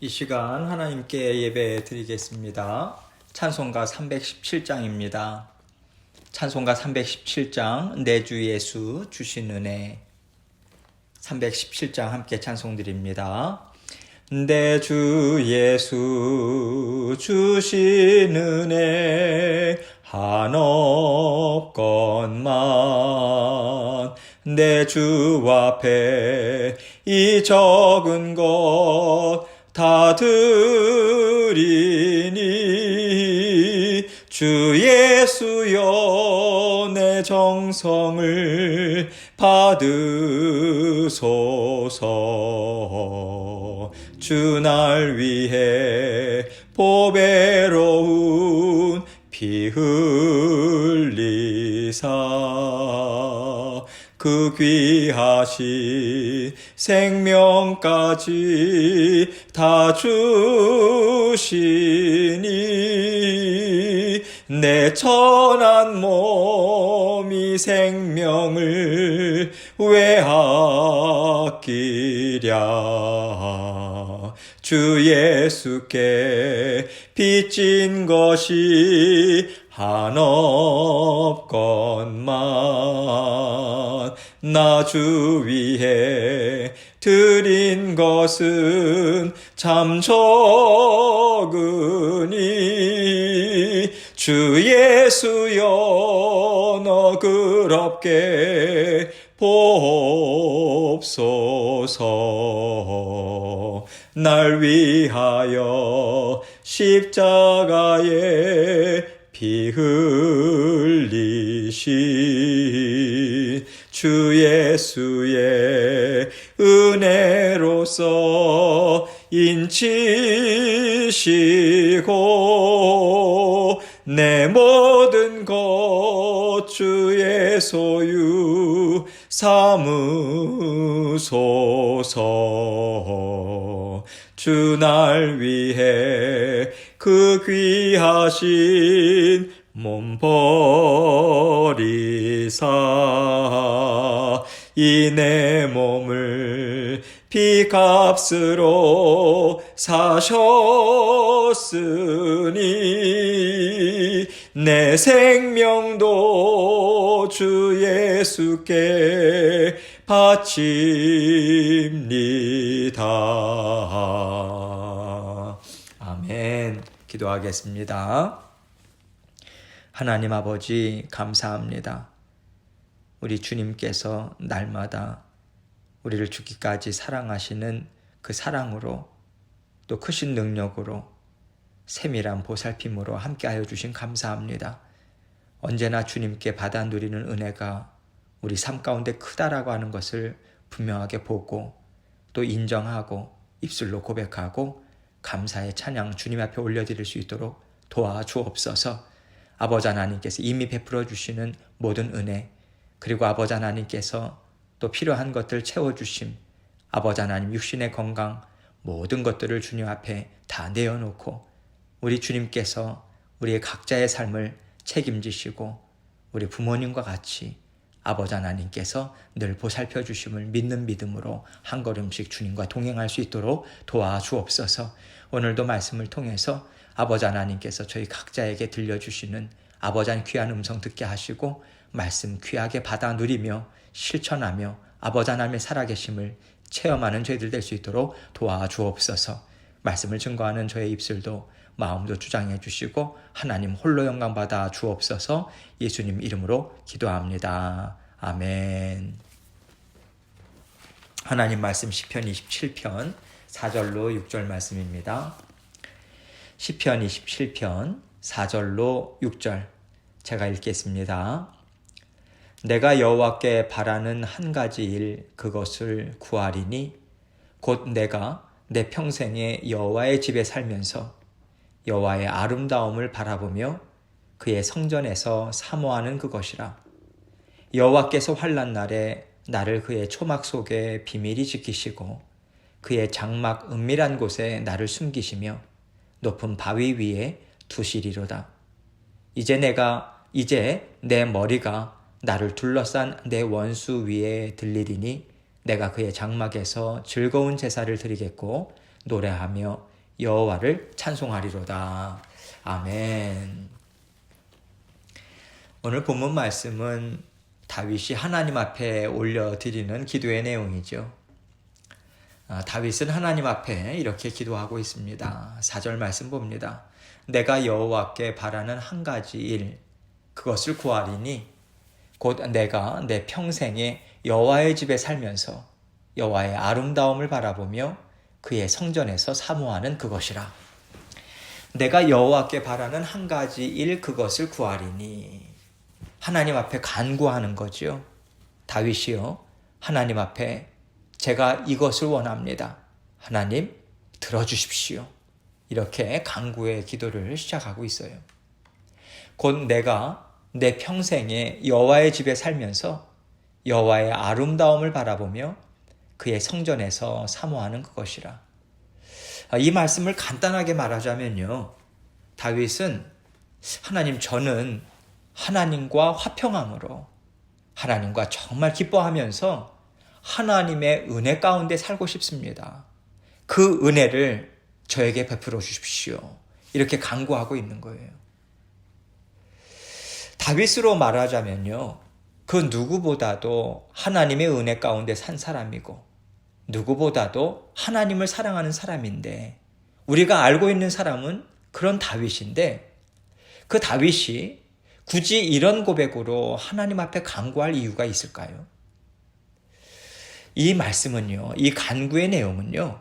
이 시간 하나님께 예배 드리겠습니다. 찬송가 317장입니다. 찬송가 317장 내 주 예수 주신 은혜. 317장 함께 찬송드립니다. 내 주 예수 주신 은혜 한없건만 내 주 앞에 이 적은 것 다 드리니 주 예수여 내 정성을 받으소서. 주 날 위해 보배로운 피 흘리사 그 귀하신 생명까지 다 주시니 내 천한 몸이 생명을 왜 아끼랴. 주 예수께 빚진 것이 한없건만 나 주 위해 드린 것은 참 적으니 주 예수여 너그럽게 보옵소서. 날 위하여 십자가에 피 흘리신 주 예수의 은혜로서 인치시고 내 모든 것 주의 소유 삼으소서. 주 날 위해 그 귀하신 몸 버리사 이 내 몸을 피값으로 사셨으니 내 생명도 주 예수께 바칩니다. 아멘. 기도하겠습니다. 하나님 아버지 감사합니다. 우리 주님께서 날마다 우리를 죽기까지 사랑하시는 그 사랑으로 또 크신 능력으로 세밀한 보살핌으로 함께하여 주신 감사합니다. 언제나 주님께 받아 누리는 은혜가 우리 삶 가운데 크다라고 하는 것을 분명하게 보고 또 인정하고 입술로 고백하고 감사의 찬양 주님 앞에 올려드릴 수 있도록 도와주옵소서. 아버지 하나님께서 이미 베풀어 주시는 모든 은혜 그리고 아버지 하나님께서 또 필요한 것들 채워주심 아버지 하나님 육신의 건강 모든 것들을 주님 앞에 다 내어놓고 우리 주님께서 우리의 각자의 삶을 책임지시고 우리 부모님과 같이 아버지 하나님께서 늘 보살펴 주심을 믿는 믿음으로 한 걸음씩 주님과 동행할 수 있도록 도와주옵소서. 오늘도 말씀을 통해서 아버지 하나님께서 저희 각자에게 들려주시는 아버지 하나님 귀한 음성 듣게 하시고 말씀 귀하게 받아 누리며 실천하며 아버지 하나님의 살아계심을 체험하는 저희들 될 수 있도록 도와주옵소서. 말씀을 증거하는 저의 입술도 마음도 주장해 주시고 하나님 홀로 영광 받아 주옵소서. 예수님 이름으로 기도합니다. 아멘. 하나님 말씀 시편 27편 4절로 6절 말씀입니다. 시편 27편 4절로 6절 제가 읽겠습니다. 내가 여호와께 바라는 한 가지 일 그것을 구하리니 곧 내가 내 평생에 여호와의 집에 살면서 여호와의 아름다움을 바라보며 그의 성전에서 사모하는 그것이라. 여호와께서 환난 날에 나를 그의 초막 속에 비밀히 지키시고 그의 장막 은밀한 곳에 나를 숨기시며 높은 바위 위에 두시리로다. 이제 내 머리가 나를 둘러싼 내 원수 위에 들리리니 내가 그의 장막에서 즐거운 제사를 드리겠고 노래하며 여호와를 찬송하리로다. 아멘. 오늘 본문 말씀은 다윗이 하나님 앞에 올려드리는 기도의 내용이죠. 다윗은 하나님 앞에 이렇게 기도하고 있습니다. 4절 말씀 봅니다. 내가 여호와께 바라는 한 가지 일, 그것을 구하리니 곧 내가 내 평생에 여호와의 집에 살면서 여호와의 아름다움을 바라보며 그의 성전에서 사모하는 그것이라. 내가 여호와께 바라는 한 가지 일, 그것을 구하리니. 하나님 앞에 간구하는 거죠. 다윗이요, 하나님 앞에 제가 이것을 원합니다. 하나님 들어주십시오. 이렇게 간구의 기도를 시작하고 있어요. 곧 내가 내 평생에 여호와의 집에 살면서 여호와의 아름다움을 바라보며 그의 성전에서 사모하는 그것이라. 이 말씀을 간단하게 말하자면요, 다윗은 하나님, 저는 하나님과 화평함으로 하나님과 정말 기뻐하면서 하나님의 은혜 가운데 살고 싶습니다. 그 은혜를 저에게 베풀어 주십시오. 이렇게 간구하고 있는 거예요. 다윗으로 말하자면요, 그 누구보다도 하나님의 은혜 가운데 산 사람이고 누구보다도 하나님을 사랑하는 사람인데, 우리가 알고 있는 사람은 그런 다윗인데, 그 다윗이 굳이 이런 고백으로 하나님 앞에 간구할 이유가 있을까요? 이 말씀은요, 이 간구의 내용은요,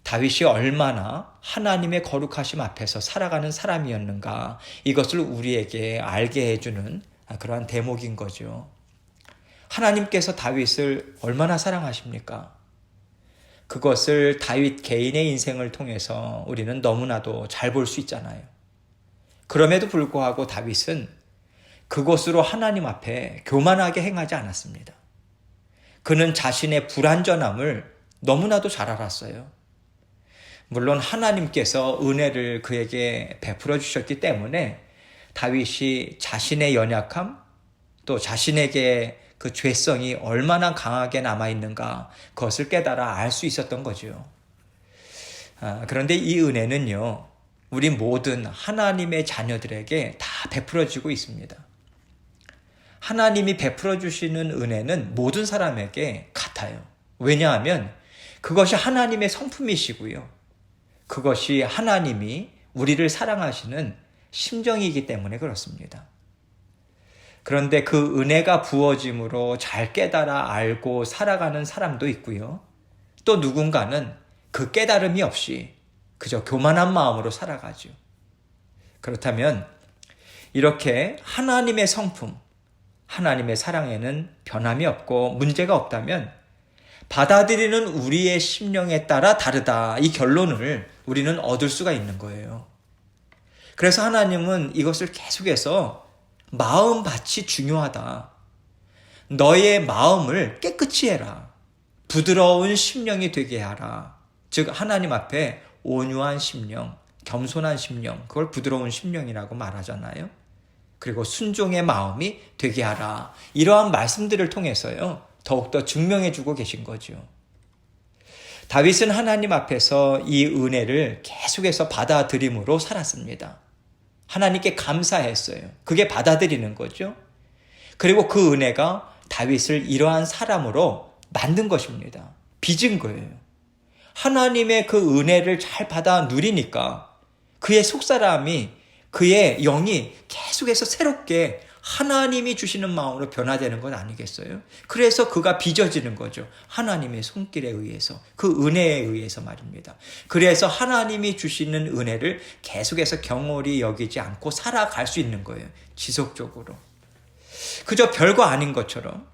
다윗이 얼마나 하나님의 거룩하심 앞에서 살아가는 사람이었는가, 이것을 우리에게 알게 해주는 그러한 대목인 거죠. 하나님께서 다윗을 얼마나 사랑하십니까? 그것을 다윗 개인의 인생을 통해서 우리는 너무나도 잘 볼 수 있잖아요. 그럼에도 불구하고 다윗은 그것으로 하나님 앞에 교만하게 행하지 않았습니다. 그는 자신의 불완전함을 너무나도 잘 알았어요. 물론 하나님께서 은혜를 그에게 베풀어 주셨기 때문에 다윗이 자신의 연약함, 또 자신에게 그 죄성이 얼마나 강하게 남아있는가, 그것을 깨달아 알 수 있었던 거죠. 그런데 이 은혜는요, 우리 모든 하나님의 자녀들에게 다 베풀어지고 있습니다. 하나님이 베풀어 주시는 은혜는 모든 사람에게 같아요. 왜냐하면 그것이 하나님의 성품이시고요, 그것이 하나님이 우리를 사랑하시는 심정이기 때문에 그렇습니다. 그런데 그 은혜가 부어짐으로 잘 깨달아 알고 살아가는 사람도 있고요, 또 누군가는 그 깨달음이 없이 그저 교만한 마음으로 살아가죠. 그렇다면 이렇게 하나님의 성품, 하나님의 사랑에는 변함이 없고 문제가 없다면 받아들이는 우리의 심령에 따라 다르다, 이 결론을 우리는 얻을 수가 있는 거예요. 그래서 하나님은 이것을 계속해서 마음밭이 중요하다. 너의 마음을 깨끗이 해라. 부드러운 심령이 되게 하라. 즉 하나님 앞에 온유한 심령, 겸손한 심령, 그걸 부드러운 심령이라고 말하잖아요. 그리고 순종의 마음이 되게 하라. 이러한 말씀들을 통해서요, 더욱더 증명해주고 계신 거죠. 다윗은 하나님 앞에서 이 은혜를 계속해서 받아들임으로 살았습니다. 하나님께 감사했어요. 그게 받아들이는 거죠. 그리고 그 은혜가 다윗을 이러한 사람으로 만든 것입니다. 빚은 거예요. 하나님의 그 은혜를 잘 받아 누리니까 그의 속사람이, 그의 영이 계속해서 새롭게 하나님이 주시는 마음으로 변화되는 건 아니겠어요? 그래서 그가 빚어지는 거죠. 하나님의 손길에 의해서, 그 은혜에 의해서 말입니다. 그래서 하나님이 주시는 은혜를 계속해서 경홀히 여기지 않고 살아갈 수 있는 거예요. 지속적으로. 그저 별거 아닌 것처럼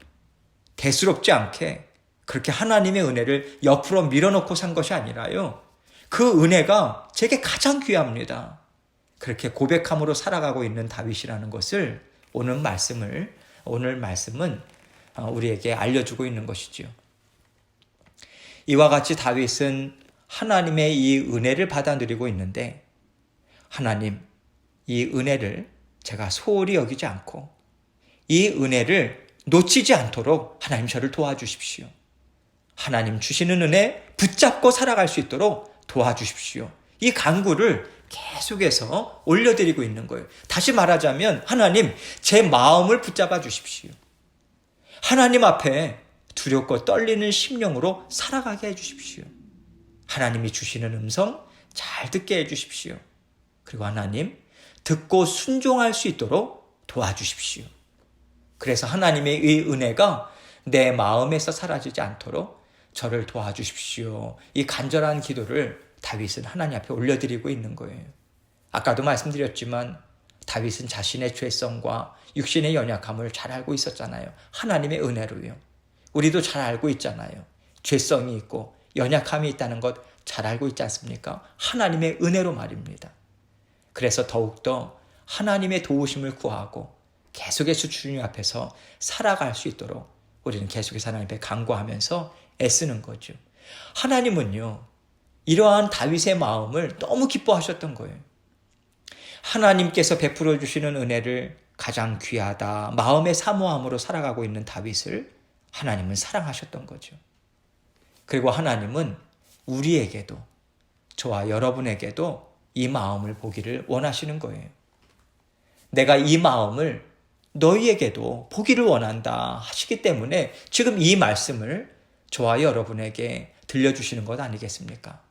대수롭지 않게 그렇게 하나님의 은혜를 옆으로 밀어놓고 산 것이 아니라요, 그 은혜가 제게 가장 귀합니다. 그렇게 고백함으로 살아가고 있는 다윗이라는 것을 오늘 말씀은 우리에게 알려주고 있는 것이죠. 이와 같이 다윗은 하나님의 이 은혜를 받아 누리고 있는데, 하나님, 이 은혜를 제가 소홀히 여기지 않고 이 은혜를 놓치지 않도록 하나님 저를 도와주십시오. 하나님 주시는 은혜 붙잡고 살아갈 수 있도록 도와주십시오. 이 간구를 계속해서 올려드리고 있는 거예요. 다시 말하자면 하나님, 제 마음을 붙잡아 주십시오. 하나님 앞에 두렵고 떨리는 심령으로 살아가게 해주십시오. 하나님이 주시는 음성 잘 듣게 해주십시오. 그리고 하나님, 듣고 순종할 수 있도록 도와주십시오. 그래서 하나님의 이 은혜가 내 마음에서 사라지지 않도록 저를 도와주십시오. 이 간절한 기도를 다윗은 하나님 앞에 올려드리고 있는 거예요. 아까도 말씀드렸지만 다윗은 자신의 죄성과 육신의 연약함을 잘 알고 있었잖아요. 하나님의 은혜로요. 우리도 잘 알고 있잖아요. 죄성이 있고 연약함이 있다는 것 잘 알고 있지 않습니까? 하나님의 은혜로 말입니다. 그래서 더욱더 하나님의 도우심을 구하고 계속해서 주님 앞에서 살아갈 수 있도록 우리는 계속해서 하나님 앞에 간구하면서 애쓰는 거죠. 하나님은요, 이러한 다윗의 마음을 너무 기뻐하셨던 거예요. 하나님께서 베풀어 주시는 은혜를 가장 귀하다, 마음의 사모함으로 살아가고 있는 다윗을 하나님은 사랑하셨던 거죠. 그리고 하나님은 우리에게도, 저와 여러분에게도 이 마음을 보기를 원하시는 거예요. 내가 이 마음을 너희에게도 보기를 원한다 하시기 때문에 지금 이 말씀을 저와 여러분에게 들려주시는 것 아니겠습니까?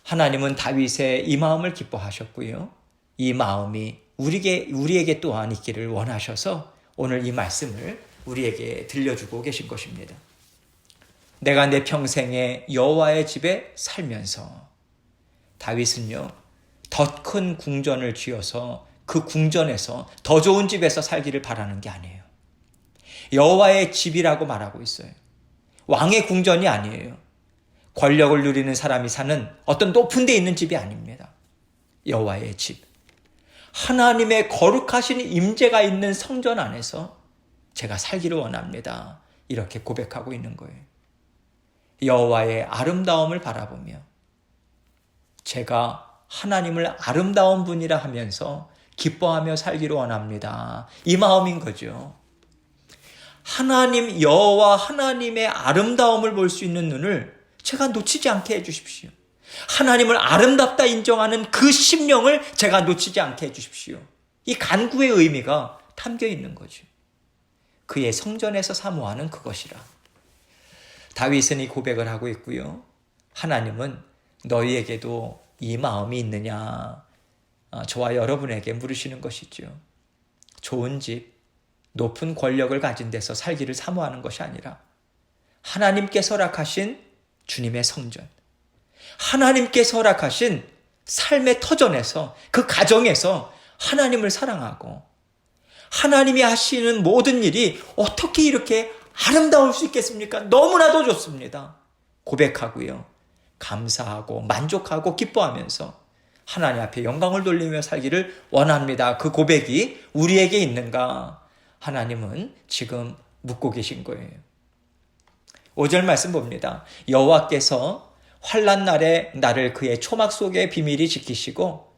하나님은 다윗의 이 마음을 기뻐하셨고요. 이 마음이 우리에게 또한 있기를 원하셔서 오늘 이 말씀을 우리에게 들려주고 계신 것입니다. 내가 내 평생에 여호와의 집에 살면서, 다윗은요, 더 큰 궁전을 쥐어서 그 궁전에서 더 좋은 집에서 살기를 바라는 게 아니에요. 여호와의 집이라고 말하고 있어요. 왕의 궁전이 아니에요. 권력을 누리는 사람이 사는 어떤 높은 데 있는 집이 아닙니다. 여호와의 집, 하나님의 거룩하신 임재가 있는 성전 안에서 제가 살기를 원합니다. 이렇게 고백하고 있는 거예요. 여호와의 아름다움을 바라보며 제가 하나님을 아름다운 분이라 하면서 기뻐하며 살기를 원합니다. 이 마음인 거죠. 하나님, 여호와 하나님의 아름다움을 볼 수 있는 눈을 제가 놓치지 않게 해주십시오. 하나님을 아름답다 인정하는 그 심령을 제가 놓치지 않게 해주십시오. 이 간구의 의미가 담겨 있는 거죠. 그의 성전에서 사모하는 그것이라. 다윗은 이 고백을 하고 있고요. 하나님은 너희에게도 이 마음이 있느냐, 저와 여러분에게 물으시는 것이죠. 좋은 집, 높은 권력을 가진 데서 살기를 사모하는 것이 아니라 하나님께서 허락하신 주님의 성전, 하나님께서 허락하신 삶의 터전에서, 그 가정에서 하나님을 사랑하고 하나님이 하시는 모든 일이 어떻게 이렇게 아름다울 수 있겠습니까? 너무나도 좋습니다. 고백하고요, 감사하고 만족하고 기뻐하면서 하나님 앞에 영광을 돌리며 살기를 원합니다. 그 고백이 우리에게 있는가? 하나님은 지금 묻고 계신 거예요. 5절 말씀 봅니다. 여호와께서 환난 날에 나를 그의 초막 속에 비밀히 지키시고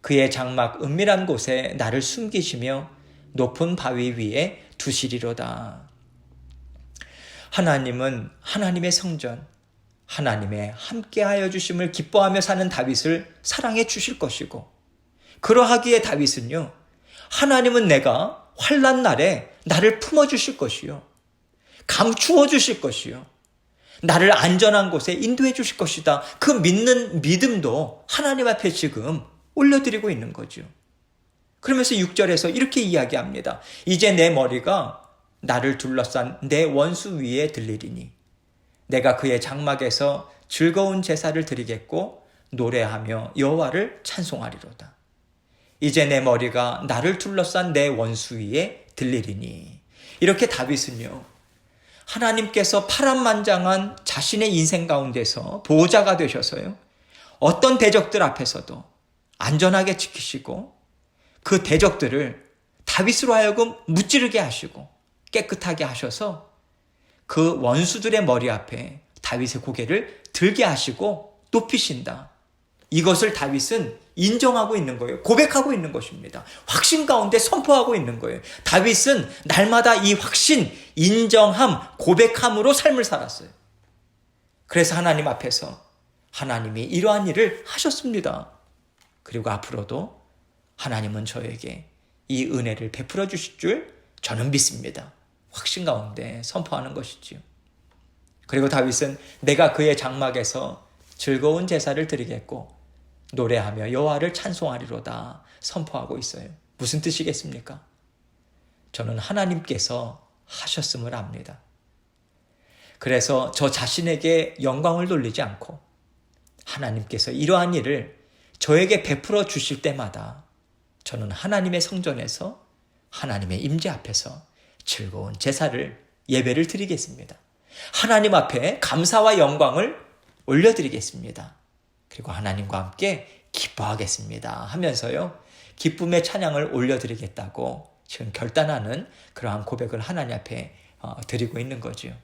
그의 장막 은밀한 곳에 나를 숨기시며 높은 바위 위에 두시리로다. 하나님은 하나님의 성전, 하나님의 함께하여 주심을 기뻐하며 사는 다윗을 사랑해 주실 것이고, 그러하기에 다윗은요, 하나님은 내가 환난 날에 나를 품어주실 것이요, 감추어 주실 것이요, 나를 안전한 곳에 인도해 주실 것이다. 그 믿는 믿음도 하나님 앞에 지금 올려드리고 있는 거죠. 그러면서 6절에서 이렇게 이야기합니다. 이제 내 머리가 나를 둘러싼 내 원수 위에 들리리니 내가 그의 장막에서 즐거운 제사를 드리겠고 노래하며 여호와를 찬송하리로다. 이제 내 머리가 나를 둘러싼 내 원수 위에 들리리니. 이렇게 다윗은요, 하나님께서 파란만장한 자신의 인생 가운데서 보호자가 되셔서요, 어떤 대적들 앞에서도 안전하게 지키시고 그 대적들을 다윗으로 하여금 무찌르게 하시고 깨끗하게 하셔서 그 원수들의 머리 앞에 다윗의 고개를 들게 하시고 높이신다. 이것을 다윗은 인정하고 있는 거예요. 고백하고 있는 것입니다. 확신 가운데 선포하고 있는 거예요. 다윗은 날마다 이 확신, 인정함, 고백함으로 삶을 살았어요. 그래서 하나님 앞에서 하나님이 이러한 일을 하셨습니다. 그리고 앞으로도 하나님은 저에게 이 은혜를 베풀어 주실 줄 저는 믿습니다. 확신 가운데 선포하는 것이지요. 그리고 다윗은 내가 그의 장막에서 즐거운 제사를 드리겠고 노래하며 여호와를 찬송하리로다 선포하고 있어요. 무슨 뜻이겠습니까? 저는 하나님께서 하셨음을 압니다. 그래서 저 자신에게 영광을 돌리지 않고 하나님께서 이러한 일을 저에게 베풀어 주실 때마다 저는 하나님의 성전에서 하나님의 임재 앞에서 즐거운 제사를 예배를 드리겠습니다. 하나님 앞에 감사와 영광을 올려드리겠습니다. 그리고 하나님과 함께 기뻐하겠습니다 하면서요, 기쁨의 찬양을 올려드리겠다고 지금 결단하는 그러한 고백을 하나님 앞에 드리고 있는 거죠.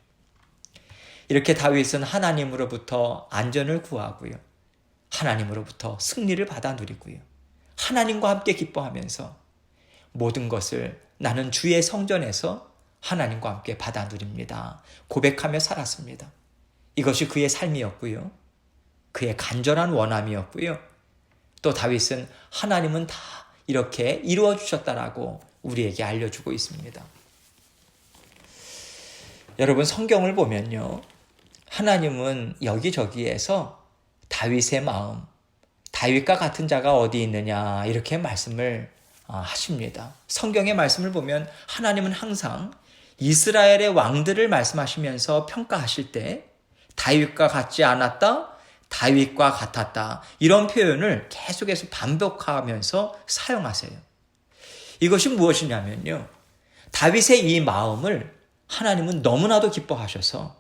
이렇게 다윗은 하나님으로부터 안전을 구하고요, 하나님으로부터 승리를 받아 누리고요, 하나님과 함께 기뻐하면서 모든 것을 나는 주의 성전에서 하나님과 함께 받아 누립니다 고백하며 살았습니다. 이것이 그의 삶이었고요, 그의 간절한 원함이었고요, 또 다윗은 하나님은 다 이렇게 이루어 주셨다라고 우리에게 알려주고 있습니다. 여러분, 성경을 보면요, 하나님은 여기저기에서 다윗의 마음, 다윗과 같은 자가 어디 있느냐 이렇게 말씀을 하십니다. 성경의 말씀을 보면 하나님은 항상 이스라엘의 왕들을 말씀하시면서 평가하실 때 다윗과 같지 않았다, 다윗과 같았다, 이런 표현을 계속해서 반복하면서 사용하세요. 이것이 무엇이냐면요, 다윗의 이 마음을 하나님은 너무나도 기뻐하셔서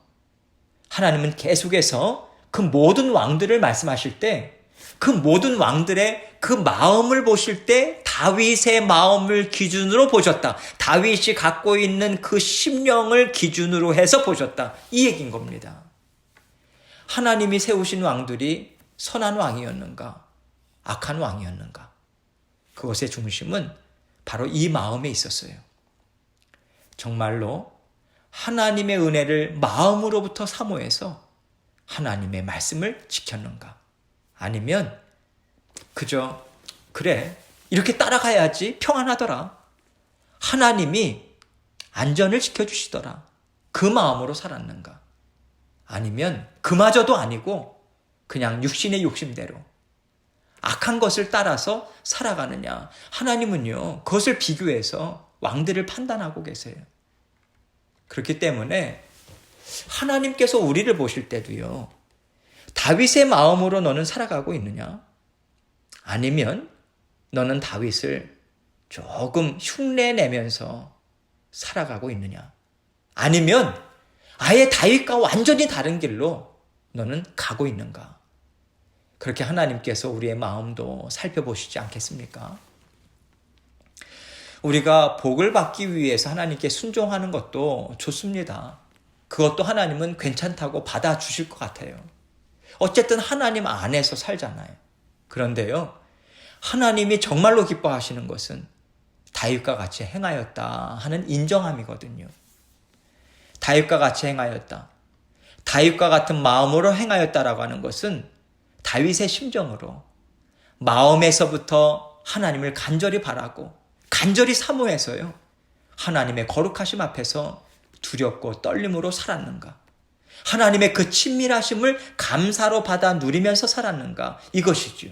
하나님은 계속해서 그 모든 왕들을 말씀하실 때 그 모든 왕들의 그 마음을 보실 때 다윗의 마음을 기준으로 보셨다. 다윗이 갖고 있는 그 심령을 기준으로 해서 보셨다. 이 얘기인 겁니다. 하나님이 세우신 왕들이 선한 왕이었는가, 악한 왕이었는가, 그것의 중심은 바로 이 마음에 있었어요. 정말로 하나님의 은혜를 마음으로부터 사모해서 하나님의 말씀을 지켰는가, 아니면 그저 그래 이렇게 따라가야지 평안하더라, 하나님이 안전을 지켜주시더라, 그 마음으로 살았는가, 아니면 그마저도 아니고 그냥 육신의 욕심대로 악한 것을 따라서 살아가느냐. 하나님은요, 그것을 비교해서 왕들을 판단하고 계세요. 그렇기 때문에 하나님께서 우리를 보실 때도요, 다윗의 마음으로 너는 살아가고 있느냐, 아니면 너는 다윗을 조금 흉내내면서 살아가고 있느냐, 아니면 아예 다윗과 완전히 다른 길로 너는 가고 있는가. 그렇게 하나님께서 우리의 마음도 살펴보시지 않겠습니까? 우리가 복을 받기 위해서 하나님께 순종하는 것도 좋습니다. 그것도 하나님은 괜찮다고 받아주실 것 같아요. 어쨌든 하나님 안에서 살잖아요. 그런데요, 하나님이 정말로 기뻐하시는 것은 다윗과 같이 행하였다 하는 인정함이거든요. 다윗과 같이 행하였다, 다윗과 같은 마음으로 행하였다라고 하는 것은 다윗의 심정으로 마음에서부터 하나님을 간절히 바라고 간절히 사모해서요, 하나님의 거룩하심 앞에서 두렵고 떨림으로 살았는가, 하나님의 그 친밀하심을 감사로 받아 누리면서 살았는가, 이것이죠.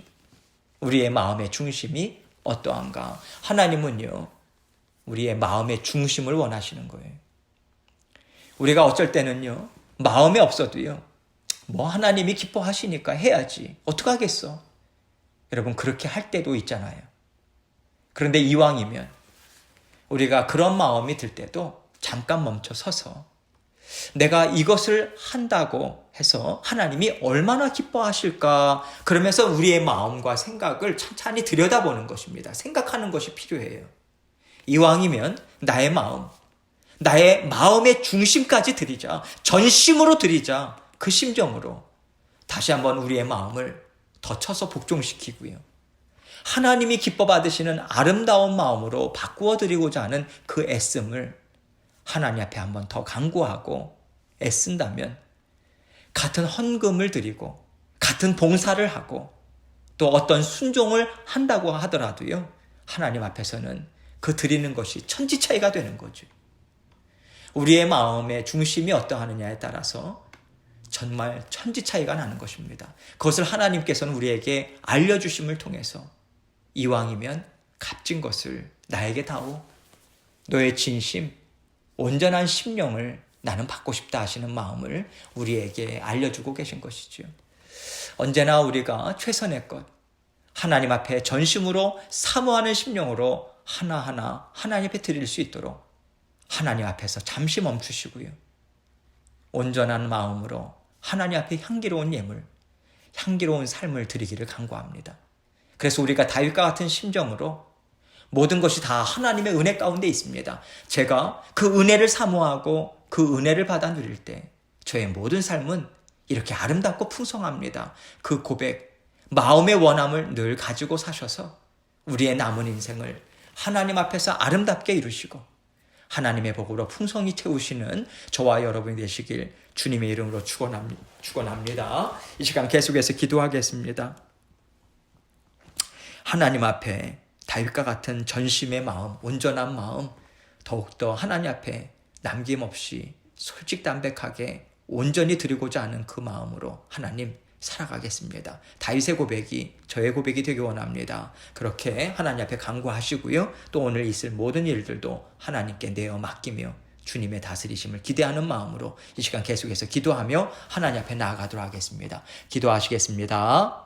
우리의 마음의 중심이 어떠한가. 하나님은요, 우리의 마음의 중심을 원하시는 거예요. 우리가 어쩔 때는요, 마음에 없어도요, 뭐 하나님이 기뻐하시니까 해야지, 어떡하겠어. 여러분, 그렇게 할 때도 있잖아요. 그런데 이왕이면 우리가 그런 마음이 들 때도 잠깐 멈춰 서서 내가 이것을 한다고 해서 하나님이 얼마나 기뻐하실까, 그러면서 우리의 마음과 생각을 찬찬히 들여다보는 것입니다. 생각하는 것이 필요해요. 이왕이면 나의 마음, 나의 마음의 중심까지 드리자, 전심으로 드리자, 그 심정으로 다시 한번 우리의 마음을 더 쳐서 복종시키고요, 하나님이 기뻐 받으시는 아름다운 마음으로 바꾸어 드리고자 하는 그 애씀을 하나님 앞에 한번 더 간구하고 애쓴다면 같은 헌금을 드리고 같은 봉사를 하고 또 어떤 순종을 한다고 하더라도요, 하나님 앞에서는 그 드리는 것이 천지 차이가 되는 거죠. 우리의 마음의 중심이 어떠하느냐에 따라서 정말 천지 차이가 나는 것입니다. 그것을 하나님께서는 우리에게 알려주심을 통해서 이왕이면 값진 것을 나에게 다오. 너의 진심, 온전한 심령을 나는 받고 싶다 하시는 마음을 우리에게 알려주고 계신 것이죠. 언제나 우리가 최선의 것, 하나님 앞에 전심으로 사모하는 심령으로 하나하나 하나님 앞에 드릴 수 있도록 하나님 앞에서 잠시 멈추시고요. 온전한 마음으로 하나님 앞에 향기로운 예물, 향기로운 삶을 드리기를 간구합니다. 그래서 우리가 다윗과 같은 심정으로 모든 것이 다 하나님의 은혜 가운데 있습니다. 제가 그 은혜를 사모하고 그 은혜를 받아 누릴 때 저의 모든 삶은 이렇게 아름답고 풍성합니다. 그 고백, 마음의 원함을 늘 가지고 사셔서 우리의 남은 인생을 하나님 앞에서 아름답게 이루시고 하나님의 복으로 풍성히 채우시는 저와 여러분이 되시길 주님의 이름으로 축원합니다. 이 시간 계속해서 기도하겠습니다. 하나님 앞에 다윗과 같은 전심의 마음, 온전한 마음, 더욱더 하나님 앞에 남김없이 솔직담백하게 온전히 드리고자 하는 그 마음으로 하나님 살아가겠습니다. 다윗의 고백이 저의 고백이 되기 원합니다. 그렇게 하나님 앞에 간구하시고요. 또 오늘 있을 모든 일들도 하나님께 내어 맡기며 주님의 다스리심을 기대하는 마음으로 이 시간 계속해서 기도하며 하나님 앞에 나아가도록 하겠습니다. 기도하시겠습니다.